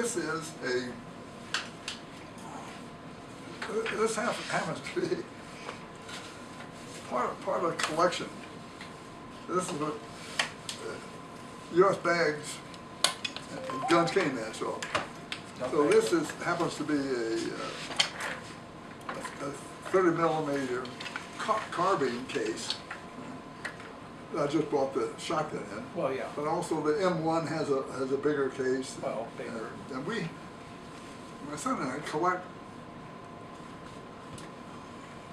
This is this happens to be part of a collection. This is what U.S. bags and guns came in. So this happens to be a 30 millimeter carbine case. I just bought the shotgun in. Well, yeah. But also the M1 has a bigger case. Well, bigger. And my son and I collect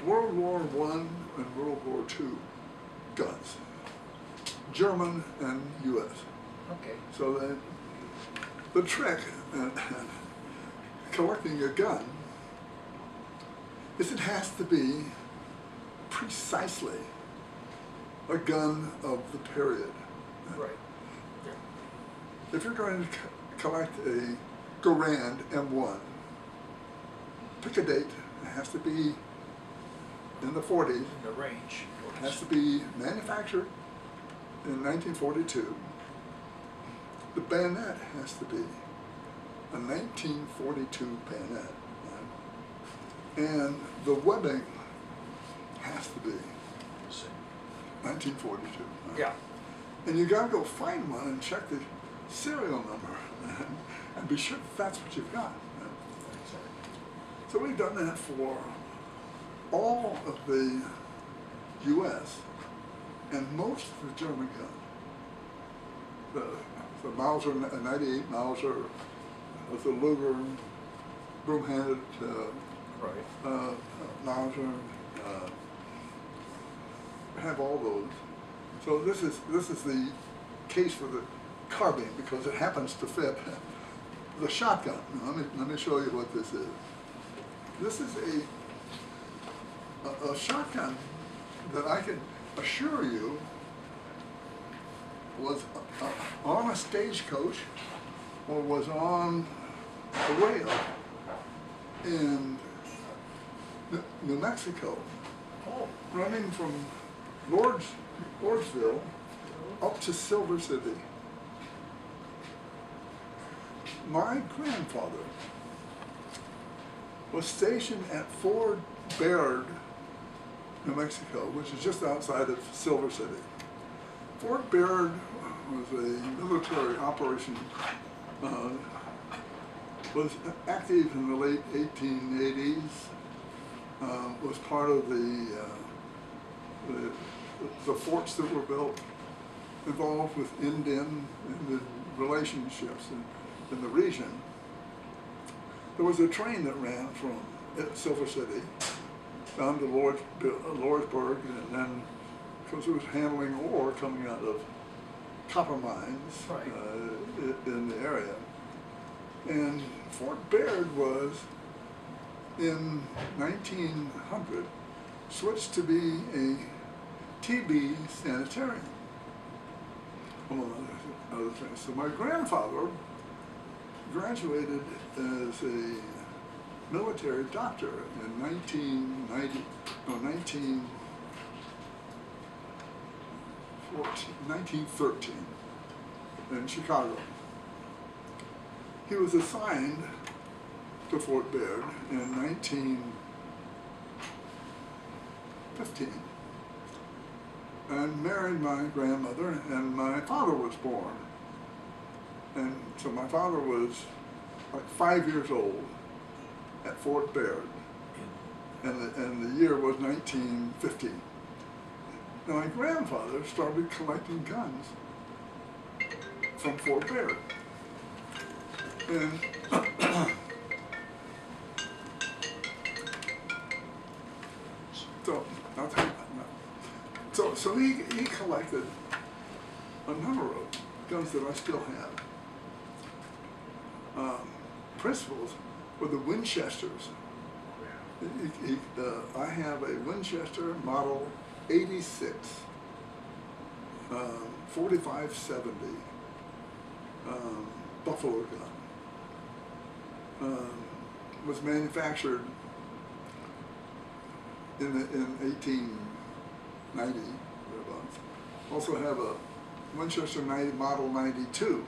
World War I and World War II guns, German and U.S. Okay. So the trick in collecting a gun is it has to be precisely a gun of the period. Right. If you're going to collect a Garand M1, pick a date. It has to be in the 40s. In the range. It has to be manufactured in 1942. The bayonet has to be a 1942 bayonet. And the webbing has to be 1942. Yeah. And you gotta go find one and check the serial number and be sure that's what you've got. So we've done that for all of the U.S. and most of the German guns. The Mauser 98 Mauser, with the Luger broom-handed Mauser. Have all those. So this is the case for the carbine because it happens to fit the shotgun. Now, let me show you what this is. This is a shotgun that I can assure you was on a stagecoach or was on a rail in New Mexico, running from Lordsville up to Silver City. My grandfather was stationed at Fort Bayard, New Mexico, which is just outside of Silver City. Fort Bayard was a military operation, was active in the late 1880s, was part of the forts that were built, involved with Indian and the relationships in the region. There was a train that ran from Silver City down to Lordsburg, and then, because it was handling ore coming out of copper mines in the area. And Fort Bayard was, in 1900, switched to be a TB sanitarium, among other things. So my grandfather graduated as a military doctor in 1913 in Chicago. He was assigned to Fort Bayard in 1915 and married my grandmother, and my father was born. And so my father was like 5 years old at Fort Bayard, and the year was 1915. Now my grandfather started collecting guns from Fort Bayard. And I'll tell you about that. So he collected a number of guns that I still have. Principals were the Winchesters. I have a Winchester model 86, 4570 Buffalo gun. Was manufactured in 1890, thereabouts. Also have a Winchester Model 92,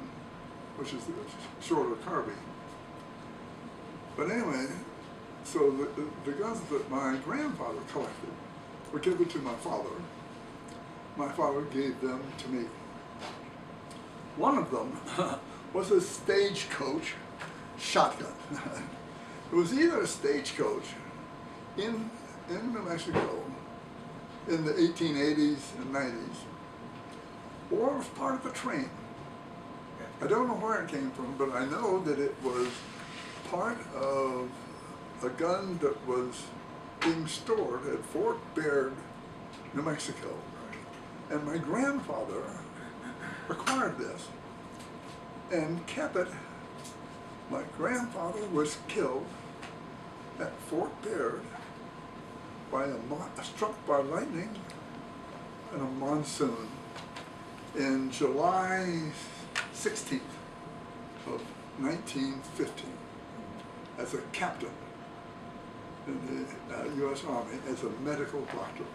which is the shorter carbine. But anyway, so the guns that my grandfather collected were given to my father. My father gave them to me. One of them was a stagecoach shotgun. It was either a stagecoach in New Mexico in the 1880s and 90s, or it was part of the train. I don't know where it came from, but I know that it was part of a gun that was being stored at Fort Baird, New Mexico. And my grandfather acquired this and kept it. My grandfather was killed at Fort Baird by struck by lightning in a monsoon in July 16th of 1915 as a captain in the U.S. Army as a medical doctor.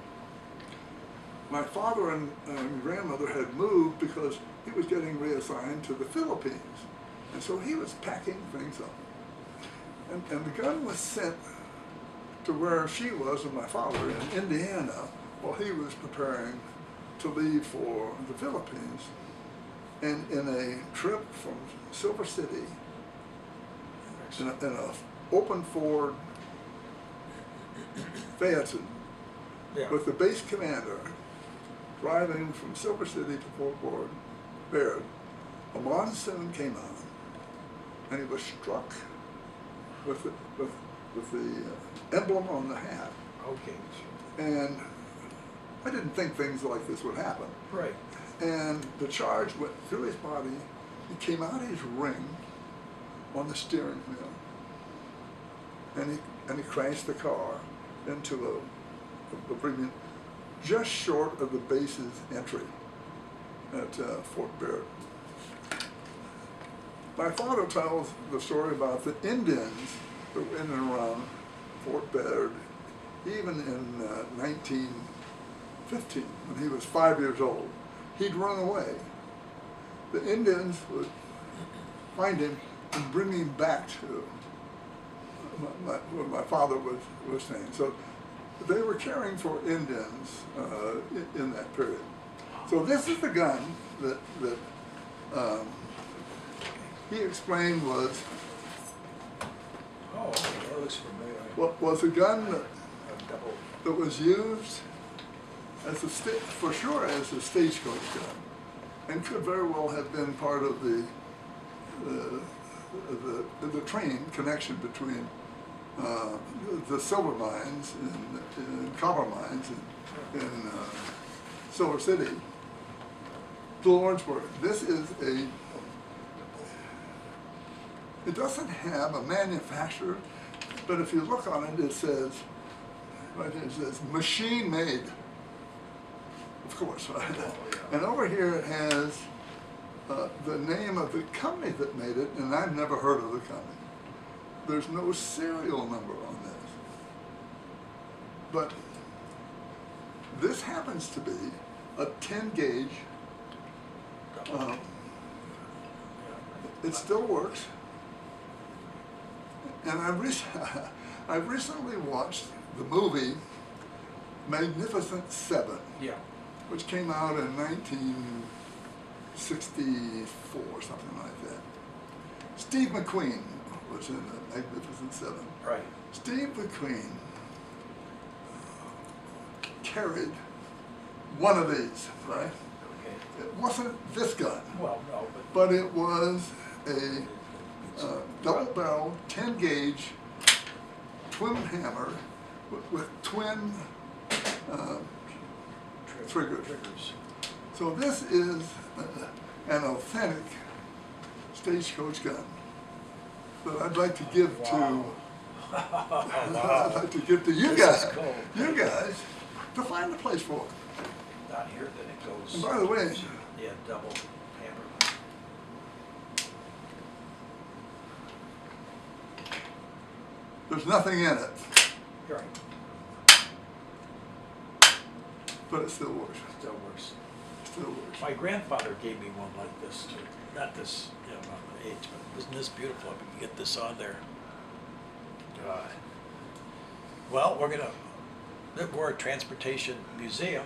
My father and grandmother had moved because he was getting reassigned to the Philippines, and so he was packing things up. And the gun was sent to where she was and my father in Indiana while he was preparing to leave for the Philippines. And in a trip from Silver City, in a open Ford Phaeton, Yeah. with the base commander driving from Silver City to Fort Baird, a monsoon came on, and he was struck with the emblem on the hat. Okay. And I didn't think things like this would happen. Right. And the charge went through his body. He came out of his ring on the steering wheel, and he crashed the car into a premium just short of the base's entry at Fort Baird. My father tells the story about the Indians that were in and around Fort Baird, even in 1915, when he was 5 years old. He'd run away. The Indians would find him and bring him back to what my father was saying. So they were caring for Indians in that period. So this is the gun that he explained was Oh, okay, that looks familiar. what was a gun A double. that was used as for sure as a stagecoach gun, and could very well have been part of the train connection between the silver mines and copper mines in Silver City to Lawrenceburg. This is it doesn't have a manufacturer, but if you look on it, it says, right here, it says machine made. Of course, right? Oh, yeah. And over here it has the name of the company that made it, and I've never heard of the company. There's no serial number on this. But this happens to be a 10 gauge. It still works. And I recently watched the movie Magnificent Seven, Yeah. which came out in 1964, something like that. Steve McQueen was in the Magnificent Seven. Right. Steve McQueen carried one of these, right? Okay. It wasn't this gun, Well, no, but it was a double barrel, 10 gauge, twin hammer with twin triggers. So this is an authentic stagecoach gun that I'd like to give Wow. I'd like to give to you This guys, is cool. you guys, to find a place for. Down here, then it goes. And by the way, Yeah, double hammer. there's nothing in it, You're right. but it still works. Still works. It still works. My grandfather gave me one like this too. Not this, you know, not my age, but isn't this beautiful? If you can get this on there. God. Well, we're a transportation museum,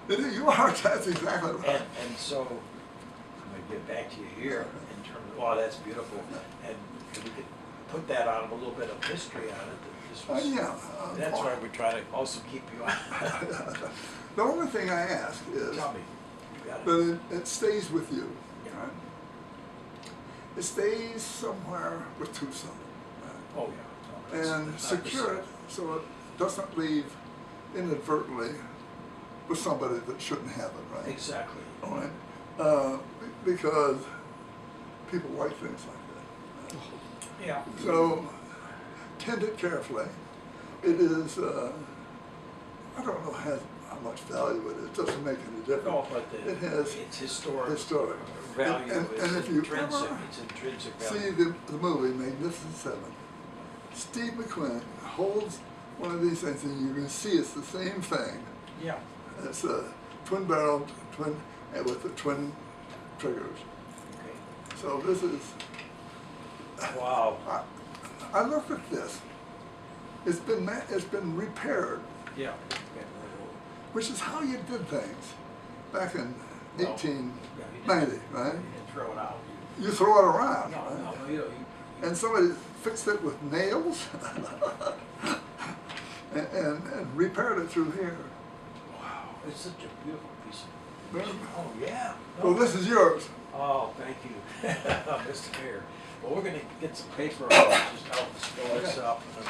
You are, that's exactly right. and so, I'm gonna get back to you here in terms of, oh, that's beautiful. And we could put that on, a little bit of history on it, that this was, Yeah. that's why we try to also keep you on. The only thing I ask is Tell me, you got it. that it stays with you, Yeah. right? It stays somewhere with Tucson, right? Oh, yeah. No, And that's not the secure same. it so it doesn't leave inadvertently with somebody that shouldn't have it, right? Exactly. All right? Because people like things like that. Yeah. So, tend it carefully. It is, I don't know how much value it is, it doesn't make any difference. No, but It has it's historic. historic Value and is if you intrinsic, ever it's intrinsic see value. the movie Magnificent Seven, Steve McQueen holds one of these things and you can see it's the same thing. Yeah. It's a twin barrel, with the twin triggers. Okay. So this is, Wow. I looked at this. It's been repaired, Yeah. which is how you did things back in Well, 1890, right? You didn't throw it out. You throw it around, No, right? no, you And somebody fixed it with nails and repaired it through here. wow, it's such a beautiful piece of. Remember? Oh, yeah. Well, No. this is yours. Oh, thank you, Mr. Mayor. Well, we're gonna get some paper out, just help us fill this up. and-